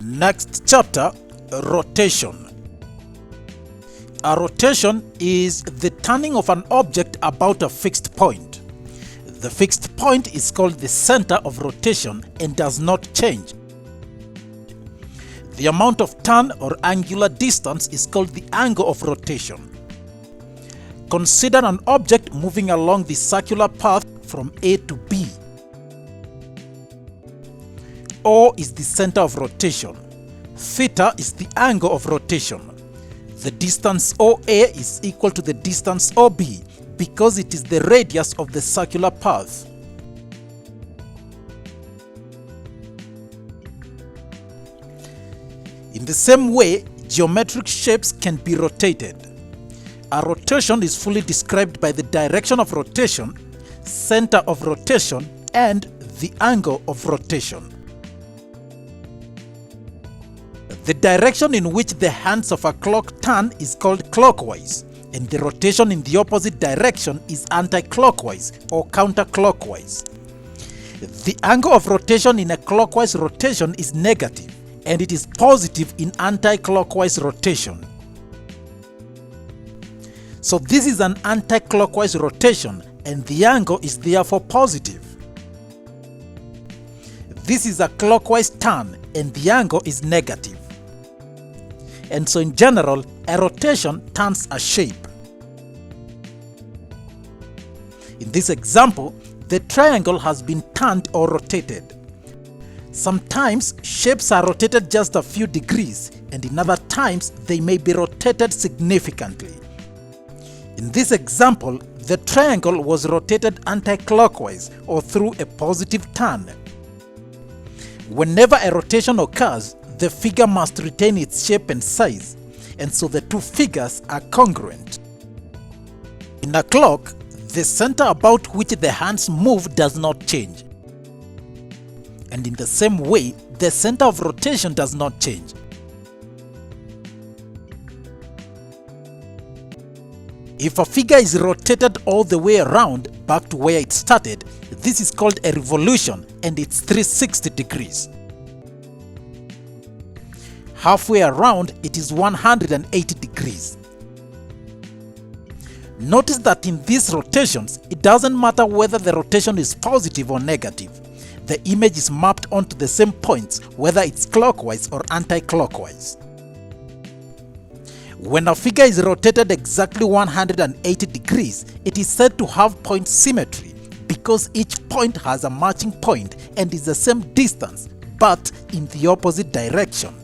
Next chapter, rotation. A rotation is the turning of an object about a fixed point. The fixed point is called the center of rotation and does not change. The amount of turn or angular distance is called the angle of rotation. Consider an object moving along the circular path from A to B. O is the center of rotation. Theta is the angle of rotation. The distance OA is equal to the distance OB because it is the radius of the circular path. In the same way, geometric shapes can be rotated. A rotation is fully described by the direction of rotation, center of rotation, and the angle of rotation. The direction in which the hands of a clock turn is called clockwise, and the rotation in the opposite direction is anti-clockwise or counterclockwise. The angle of rotation in a clockwise rotation is negative, and it is positive in anti-clockwise rotation. So this is an anti-clockwise rotation, and the angle is therefore positive. This is a clockwise turn, and the angle is negative. And so in general, a rotation turns a shape. In this example, the triangle has been turned or rotated. Sometimes shapes are rotated just a few degrees, and in other times they may be rotated significantly. In this example, the triangle was rotated anti-clockwise or through a positive turn. Whenever a rotation occurs, the figure must retain its shape and size, and so the two figures are congruent. In a clock, the center about which the hands move does not change. And in the same way, the center of rotation does not change. If a figure is rotated all the way around back to where it started, this is called a revolution, and it's 360 degrees. Halfway around, it is 180 degrees. Notice that in these rotations, it doesn't matter whether the rotation is positive or negative. The image is mapped onto the same points, whether it's clockwise or anti-clockwise. When a figure is rotated exactly 180 degrees, it is said to have point symmetry because each point has a matching point and is the same distance, but in the opposite direction.